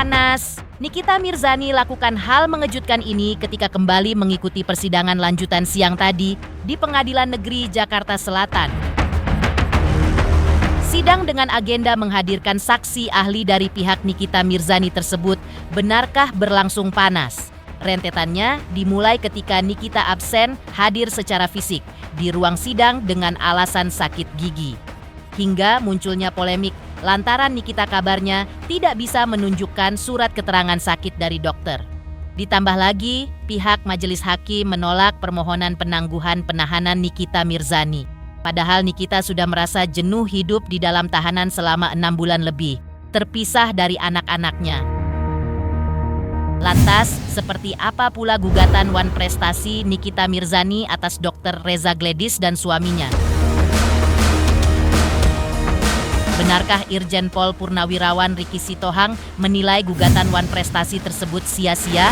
Panas. Nikita Mirzani lakukan hal mengejutkan ini ketika kembali mengikuti persidangan lanjutan siang tadi di Pengadilan Negeri Jakarta Selatan. Sidang dengan agenda menghadirkan saksi ahli dari pihak Nikita Mirzani tersebut benarkah berlangsung panas? Rentetannya dimulai ketika Nikita absen hadir secara fisik di ruang sidang dengan alasan sakit gigi. Hingga munculnya polemik lantaran Nikita kabarnya tidak bisa menunjukkan surat keterangan sakit dari dokter. Ditambah lagi, pihak majelis hakim menolak permohonan penangguhan penahanan Nikita Mirzani. Padahal Nikita sudah merasa jenuh hidup di dalam tahanan selama 6 bulan lebih, terpisah dari anak-anaknya. Lantas, seperti apa pula gugatan Wan Prestasi Nikita Mirzani atas Dr. Reza Gledis dan suaminya? Benarkah Irjen Pol Purnawirawan Riki Sitohang menilai gugatan Wan Prestasi tersebut sia-sia?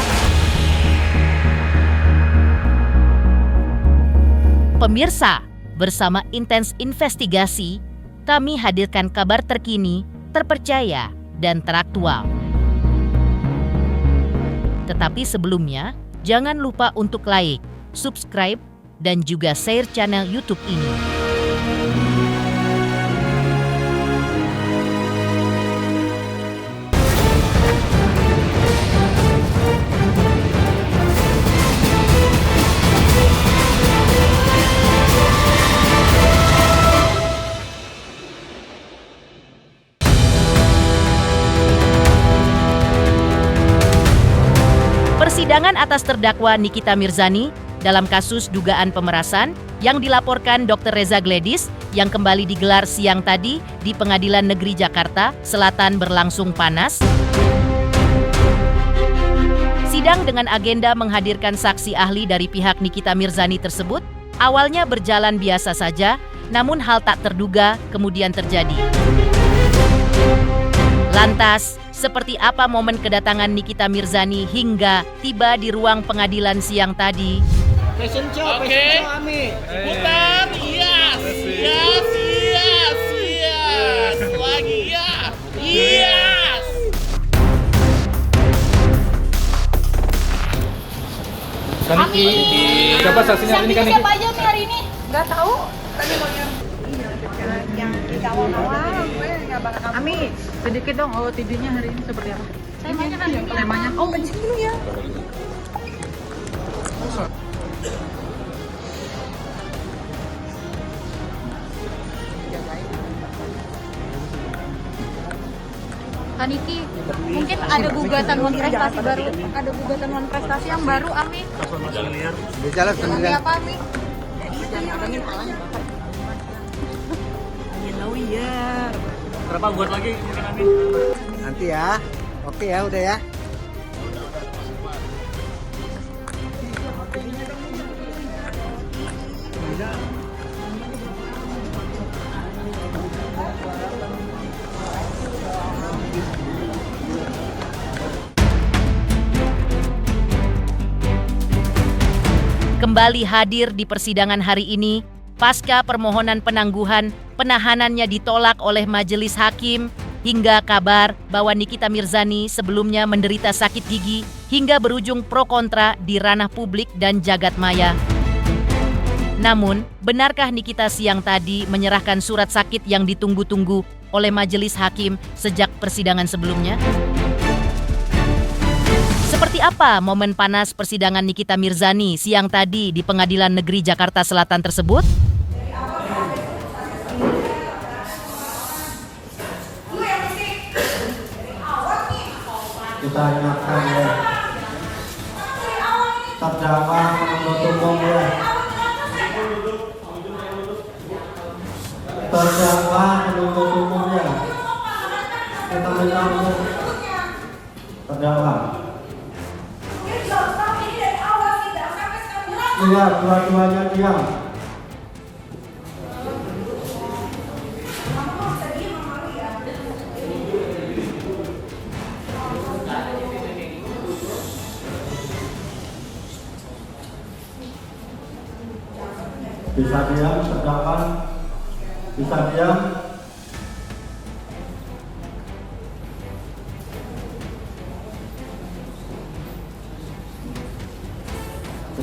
Pemirsa, bersama Intens Investigasi, kami hadirkan kabar terkini, terpercaya, dan teraktual. Tetapi sebelumnya, jangan lupa untuk like, subscribe, dan juga share channel YouTube ini. Persidangan atas terdakwa Nikita Mirzani dalam kasus dugaan pemerasan yang dilaporkan Dr. Reza Gledis yang kembali digelar siang tadi di Pengadilan Negeri Jakarta Selatan berlangsung panas. Sidang dengan agenda menghadirkan saksi ahli dari pihak Nikita Mirzani tersebut awalnya berjalan biasa saja, namun hal tak terduga kemudian terjadi. Lantas, seperti apa momen kedatangan Nikita Mirzani hingga tiba di ruang pengadilan siang tadi? Fashion show, Ami. Putar, yes, yes, yes, yes, lagi yes, yes. Kaniki, siapa saksinya hari ini Kaniki? Siapa aja nih hari ini? Nggak tahu. Tadi mau yang di awal-awal gue nggak bakal. Ami, sedikit dong OOTD-nya hari ini seperti apa? Temanya kan Temanya. Oh, kencing dulu ya. Kaniki, mungkin ada gugatan Wan Prestasi baru, ada gugatan Wan Prestasi yang baru, Ami. Bicara Ami apa, Ami? Berapa buat lagi mungkin Ami? nanti ya. Oke ya, udah ya. Kembali hadir di persidangan hari ini, pasca permohonan penangguhan, penahanannya ditolak oleh majelis hakim, hingga kabar bahwa Nikita Mirzani sebelumnya menderita sakit gigi, hingga berujung pro kontra di ranah publik dan jagat maya. Namun, benarkah Nikita siang tadi menyerahkan surat sakit yang ditunggu-tunggu oleh majelis hakim sejak persidangan sebelumnya? Seperti apa momen panas persidangan Nikita Mirzani siang tadi di Pengadilan Negeri Jakarta Selatan tersebut? Kita ingatkan ya, terdakwa menuntut umum ya, terdakwa menuntut umum ya, kita minta umum terdakwa. Iya, dua-duanya diam. Bisa diam, terdakwa. Bisa diam.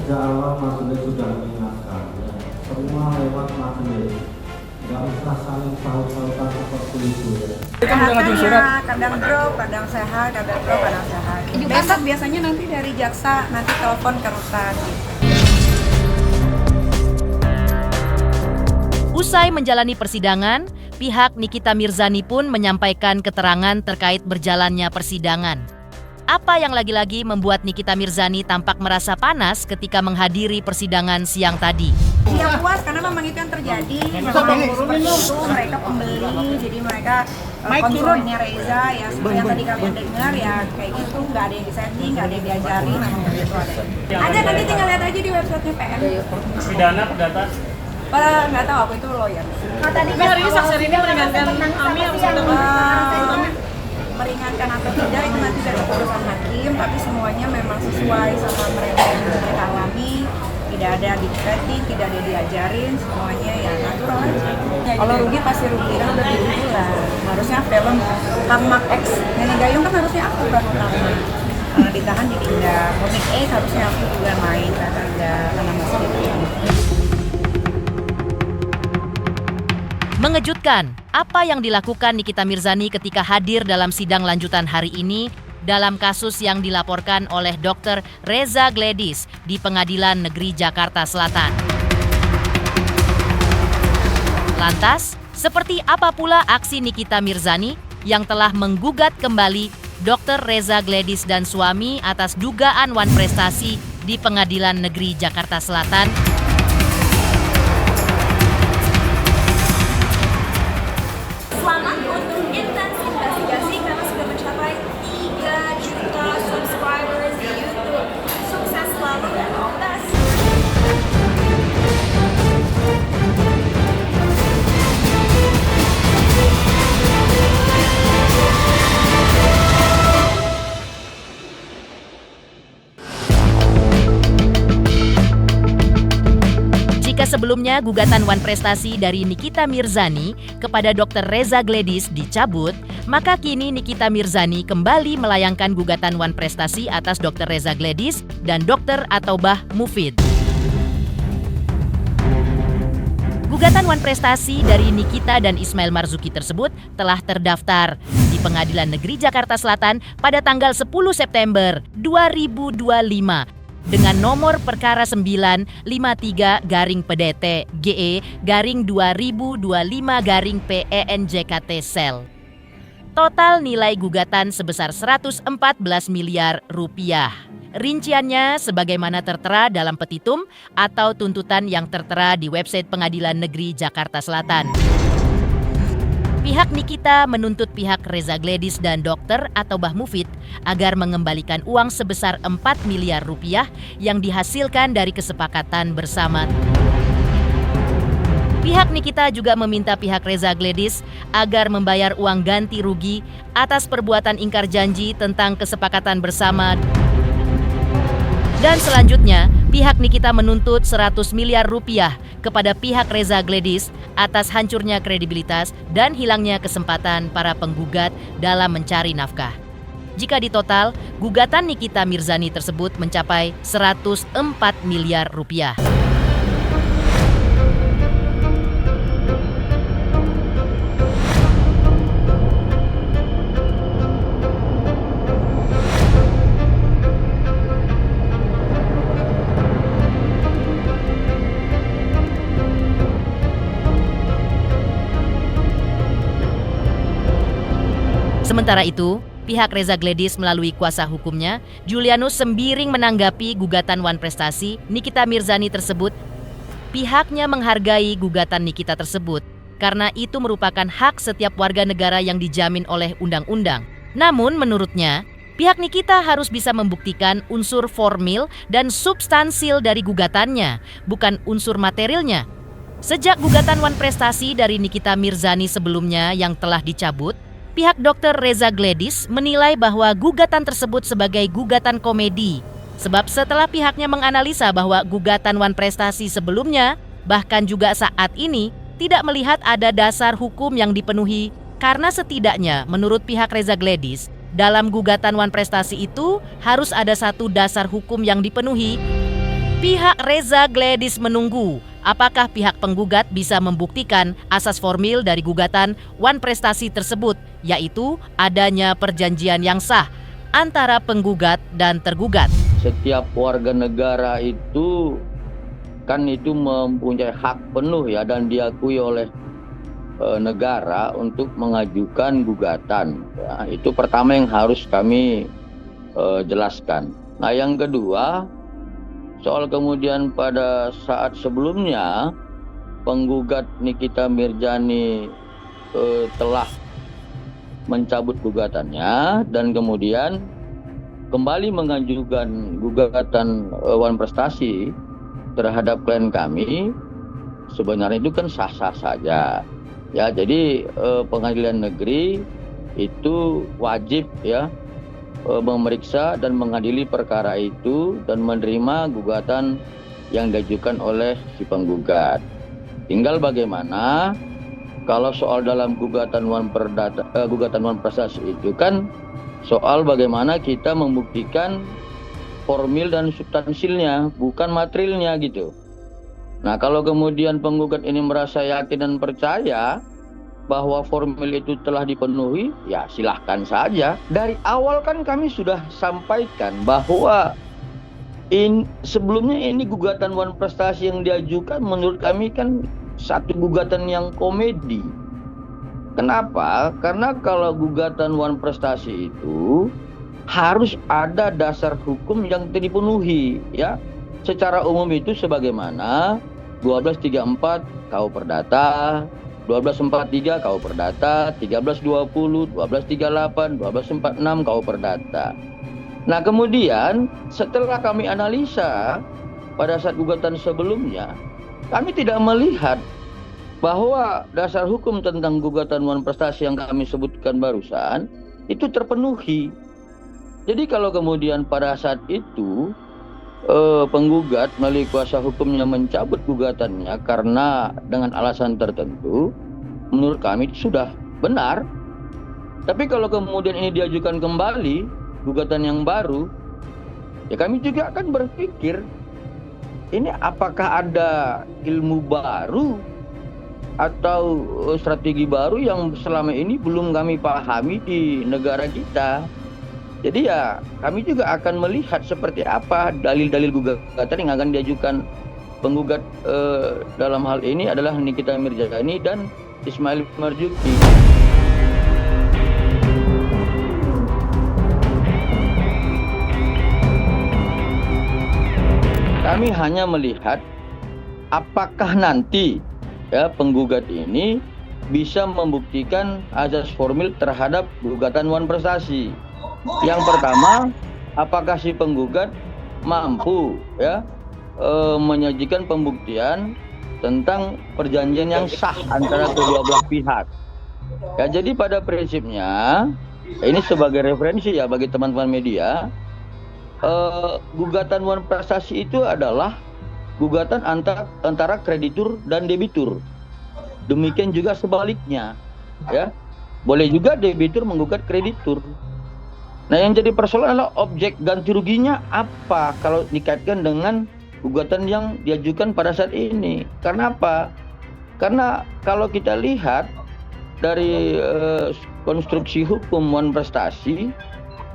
sejak awal majelis sudah mengingatkan ya, semua lewat majelis, nggak usah saling saut-sautan seperti itu ya. Kadang drop, kadang sehat, kadang drop, kadang sehat. Besok biasanya nanti dari jaksa nanti telepon ke rutan. Usai menjalani persidangan, pihak Nikita Mirzani pun menyampaikan keterangan terkait berjalannya persidangan. Apa yang lagi-lagi membuat Nikita Mirzani tampak merasa panas ketika menghadiri persidangan siang tadi? Dia puas karena memang itu yang terjadi. Memang seperti itu mereka pembeli, jadi mereka konsumennya Reza ya seperti yang tadi kamu dengar ya kayak gitu, nggak ada yang disetting, nggak ada yang diajari, memang begitu ada. Ada nanti tinggal lihat aja di websitenya PM. Pidana perdata. Nggak tahu aku itu lawyer. Tadi hari ini saksi ini meringankan Ami Meringankan atau tidak itu nanti dari keputusan hakim, tapi semuanya memang sesuai sama mereka yang mereka alami. Tidak ada di-setting, tidak ada diajarin, semuanya ya natural aja. Kalau rugi pasti rugi, kan udah 7 bulan. Harusnya film Hangmak X Nenek Gayung kan harusnya aku kan utama. Karena ditahan jadi enggak. Komik A harusnya aku juga main karena masih ditahan. Mengejutkan, apa yang dilakukan Nikita Mirzani ketika hadir dalam sidang lanjutan hari ini dalam kasus yang dilaporkan oleh Dr. Reza Gledis di Pengadilan Negeri Jakarta Selatan. Lantas, seperti apa pula aksi Nikita Mirzani yang telah menggugat kembali Dr. Reza Gledis dan suami atas dugaan wan prestasi di Pengadilan Negeri Jakarta Selatan? Selamat untuk intens investigasi karena sudah mencapai 3 juta subscribers di YouTube. Sukses selalu dan all the best. Jika sebelumnya gugatan wan prestasi dari Nikita Mirzani kepada Dr. Reza Gledis dicabut, maka kini Nikita Mirzani kembali melayangkan gugatan wan prestasi atas Dr. Reza Gledis dan Dr. Ataubah Mufid. Gugatan wan prestasi dari Nikita dan Ismail Marzuki tersebut telah terdaftar di Pengadilan Negeri Jakarta Selatan pada tanggal 10 September 2025. Dengan nomor perkara 953-PE-2025-PENJKT-SEL. Total nilai gugatan sebesar 114 miliar rupiah. Rinciannya sebagaimana tertera dalam petitum atau tuntutan yang tertera di website Pengadilan Negeri Jakarta Selatan. Pihak Nikita menuntut pihak Reza Gledis dan Dr. Ataubah Mufid agar mengembalikan uang sebesar 4 miliar rupiah yang dihasilkan dari kesepakatan bersama. Pihak Nikita juga meminta pihak Reza Gledis agar membayar uang ganti rugi atas perbuatan ingkar janji tentang kesepakatan bersama. Dan selanjutnya, pihak Nikita menuntut 100 miliar rupiah kepada pihak Reza Gledis atas hancurnya kredibilitas dan hilangnya kesempatan para penggugat dalam mencari nafkah. Jika ditotal, gugatan Nikita Mirzani tersebut mencapai 104 miliar rupiah. Sementara itu, pihak Reza Gledis melalui kuasa hukumnya, Julianus Sembiring menanggapi gugatan wan prestasi Nikita Mirzani tersebut. Pihaknya menghargai gugatan Nikita tersebut karena itu merupakan hak setiap warga negara yang dijamin oleh undang-undang. Namun menurutnya, pihak Nikita harus bisa membuktikan unsur formil dan substansil dari gugatannya, bukan unsur materialnya. Sejak gugatan wan prestasi dari Nikita Mirzani sebelumnya yang telah dicabut, pihak Dr. Reza Gledis menilai bahwa gugatan tersebut sebagai gugatan komedi. Sebab setelah pihaknya menganalisa bahwa gugatan wan prestasi sebelumnya, bahkan juga saat ini, tidak melihat ada dasar hukum yang dipenuhi. Karena setidaknya menurut pihak Reza Gledis, dalam gugatan wan prestasi itu harus ada satu dasar hukum yang dipenuhi. Pihak Reza Gladys menunggu apakah pihak penggugat bisa membuktikan asas formil dari gugatan Wan Prestasi tersebut, yaitu adanya perjanjian yang sah antara penggugat dan tergugat. Setiap warga negara itu mempunyai hak penuh ya dan diakui oleh negara untuk mengajukan gugatan. Ya, itu pertama yang harus kami jelaskan. Nah, yang kedua, soal kemudian pada saat sebelumnya penggugat Nikita Mirzani telah mencabut gugatannya dan kemudian kembali mengajukan gugatan Wan Prestasi terhadap klien kami, sebenarnya itu kan sah-sah saja. Ya, jadi pengadilan negeri itu wajib ya memeriksa dan mengadili perkara itu dan menerima gugatan yang diajukan oleh si penggugat. Tinggal bagaimana kalau soal dalam gugatan Wan Prestasi itu kan soal bagaimana kita membuktikan formil dan substansilnya, bukan materialnya gitu. Nah, kalau kemudian penggugat ini merasa yakin dan percaya bahwa formil itu telah dipenuhi, ya silahkan saja. Dari awal kan kami sudah sampaikan bahwa sebelumnya ini gugatan Wan Prestasi yang diajukan menurut kami kan satu gugatan yang komedi. Kenapa? Karena kalau gugatan Wan Prestasi itu harus ada dasar hukum yang dipenuhi ya. Secara umum itu sebagaimana 1234 KU Perdata, 1243 KU Perdata, 1320, 1238, 1246 KU Perdata. Nah, kemudian setelah kami analisa pada saat gugatan sebelumnya, kami tidak melihat bahwa dasar hukum tentang gugatan Wan Prestasi yang kami sebutkan barusan itu terpenuhi. Jadi kalau kemudian pada saat itu penggugat melalui kuasa hukumnya mencabut gugatannya karena dengan alasan tertentu, menurut kami itu sudah benar. Tapi kalau kemudian ini diajukan kembali gugatan yang baru, ya kami juga akan berpikir ini apakah ada ilmu baru atau strategi baru yang selama ini belum kami pahami di negara kita. Jadi ya kami juga akan melihat seperti apa dalil-dalil gugatan yang akan diajukan penggugat dalam hal ini adalah Nikita Mirzani dan Ismail Marzuki. Kami hanya melihat apakah nanti ya penggugat ini bisa membuktikan azas formil terhadap gugatan Wan Prestasi. Yang pertama, apakah si penggugat mampu ya menyajikan pembuktian tentang perjanjian yang sah antara kedua belah pihak. Ya, jadi pada prinsipnya ini sebagai referensi ya bagi teman-teman media, gugatan Wan Prestasi itu adalah gugatan antara kreditur dan debitur. Demikian juga sebaliknya, ya. Boleh juga debitur menggugat kreditur. Nah, yang jadi persoalan adalah objek ganti ruginya apa kalau dikaitkan dengan gugatan yang diajukan pada saat ini. Karena apa? Karena kalau kita lihat dari konstruksi hukum Wan Prestasi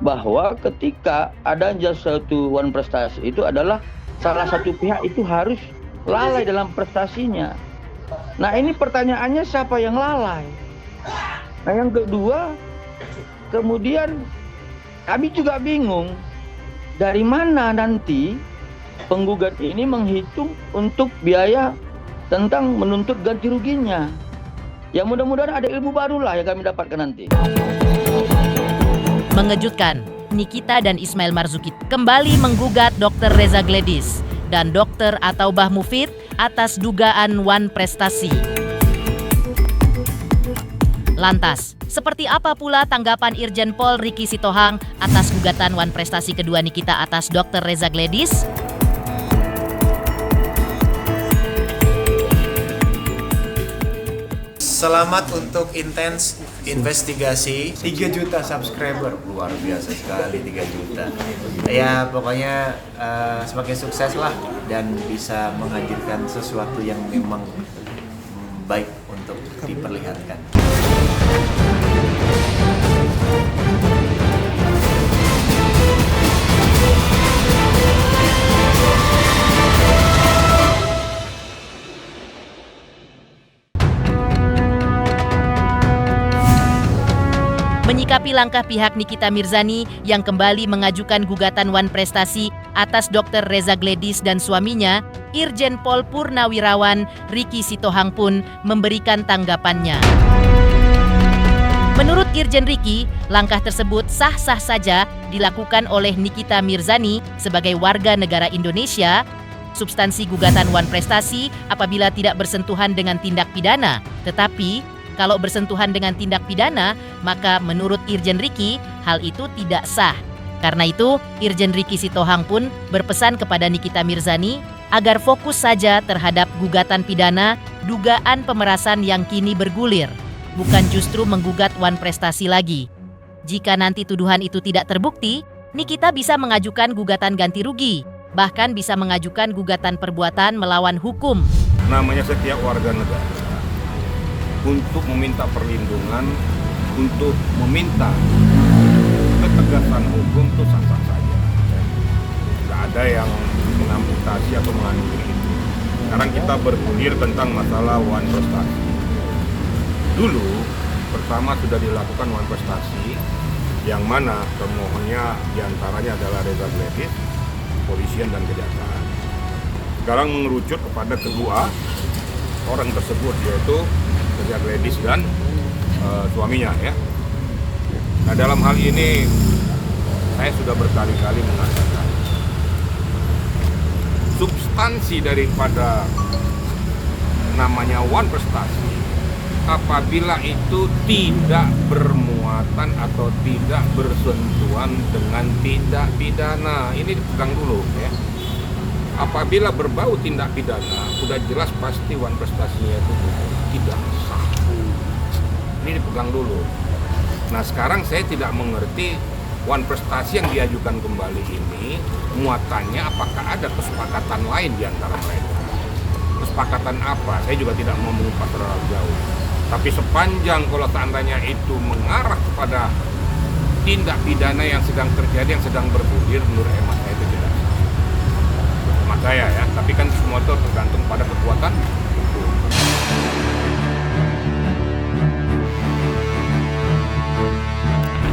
bahwa ketika ada satu Wan Prestasi itu adalah salah satu pihak itu harus lalai dalam prestasinya. Nah, ini pertanyaannya siapa yang lalai? Nah, yang kedua, kemudian kami juga bingung dari mana nanti penggugat ini menghitung untuk biaya tentang menuntut ganti ruginya. Ya mudah-mudahan ada ilmu baru lah yang kami dapatkan nanti. Mengejutkan, Nikita dan Ismail Marzuki kembali menggugat Dr. Reza Gladys dan Dr. Ataubah Mufid atas dugaan Wan Prestasi. Lantas, seperti apa pula tanggapan Irjen Pol Ricky Sitohang atas gugatan Wan Prestasi kedua Nikita atas Dr. Reza Gladys? Selamat untuk Intens Investigasi 3 juta subscriber, luar biasa sekali 3 juta. Ya pokoknya semakin sukses lah dan bisa menghadirkan sesuatu yang memang baik untuk diperlihatkan. Menyikapi langkah pihak Nikita Mirzani yang kembali mengajukan gugatan Wan Prestasi atas Dr. Reza Gledis dan suaminya, Irjen Pol Purnawirawan Ricky Sitohang pun memberikan tanggapannya. Menurut Irjen Ricky, langkah tersebut sah-sah saja dilakukan oleh Nikita Mirzani sebagai warga negara Indonesia. Substansi gugatan Wan Prestasi apabila tidak bersentuhan dengan tindak pidana, tetapi kalau bersentuhan dengan tindak pidana, maka menurut Irjen Ricky, hal itu tidak sah. Karena itu, Irjen Ricky Sitohang pun berpesan kepada Nikita Mirzani agar fokus saja terhadap gugatan pidana dugaan pemerasan yang kini bergulir, bukan justru menggugat Wan Prestasi lagi. Jika nanti tuduhan itu tidak terbukti, Nikita bisa mengajukan gugatan ganti rugi, bahkan bisa mengajukan gugatan perbuatan melawan hukum. Namanya setiap warga negara untuk meminta perlindungan, untuk meminta ketegasan hukum itu sah-sah saja. Tidak ada yang mengamputasi atau menganulir itu. Sekarang kita bergulir tentang masalah Wan Prestasi. Dulu pertama sudah dilakukan Wan Prestasi, yang mana pemohonnya diantaranya adalah Reza Gledis, kepolisian dan kejaksaan. Sekarang mengerucut kepada kedua orang tersebut, yaitu Reza Gledis dan suaminya ya. Nah dalam hal ini saya sudah berkali-kali mengatakan substansi daripada namanya Wan Prestasi apabila itu tidak bermuatan atau tidak bersentuhan dengan tindak pidana, ini dipegang dulu ya. Apabila berbau tindak pidana, sudah jelas pasti Wan Prestasinya itu tidak sah. Ini dipegang dulu. Nah sekarang saya tidak mengerti Wan Prestasi yang diajukan kembali ini muatannya apakah ada kesepakatan lain di antara mereka. Kesepakatan apa? Saya juga tidak mau mengupas terlalu jauh. Tapi sepanjang kalau seandainya itu mengarah kepada tindak pidana yang sedang terjadi, yang sedang bergulir, menurut hemat saya itu tidak sah. Hemat saya ya, tapi kan semua itu tergantung pada kekuatan hukum.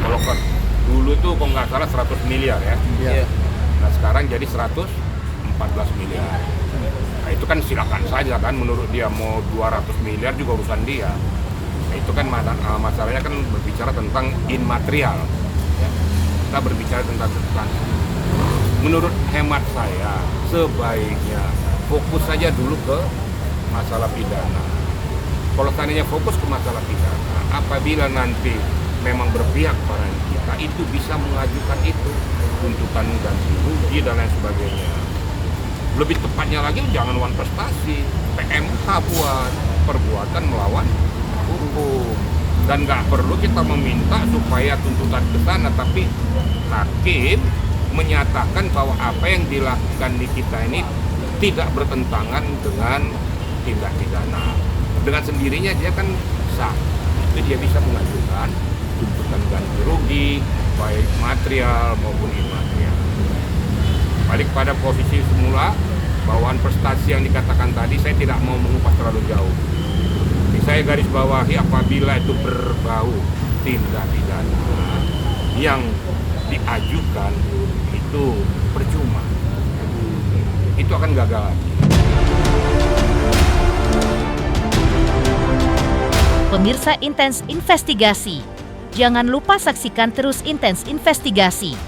Kalau dulu tuh kalau nggak salah 100 miliar ya. Iya. Nah sekarang jadi 114 miliar. Nah itu kan silakan saja kan, menurut dia mau 200 miliar juga urusan dia. Nah itu kan masalahnya kan berbicara tentang immaterial ya. Kita berbicara tentang substansi. Menurut hemat saya sebaiknya fokus saja dulu ke masalah pidana. Kalau seandainya fokus ke masalah pidana, apabila nanti memang berpihak pada kita, itu bisa mengajukan itu tuntutan ganti rugi dan lain sebagainya. Lebih tepatnya lagi jangan Wan Prestasi, PMH buat perbuatan melawan hukum. Dan nggak perlu kita meminta supaya tuntutan ke sana, tapi hakim menyatakan bahwa apa yang dilakukan di kita ini tidak bertentangan dengan tindak pidana. Dengan sendirinya dia kan sah, jadi dia bisa mengajukan tuntutan ganti rugi, baik material maupun imaterial. Balik pada posisi semula, bahwa prestasi yang dikatakan tadi saya tidak mau mengupas terlalu jauh. Jadi saya garis bawahi apabila itu berbau tindak pidana yang diajukan itu percuma, itu akan gagal lagi. Pemirsa Intens Investigasi, jangan lupa saksikan terus Intens Investigasi.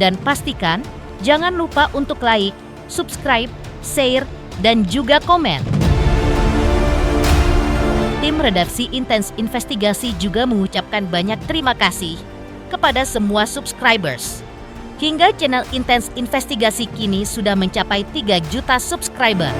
Dan pastikan jangan lupa untuk like, subscribe, share, dan juga komen. Tim redaksi Intens Investigasi juga mengucapkan banyak terima kasih kepada semua subscribers. Hingga channel Intens Investigasi kini sudah mencapai 3 juta subscriber.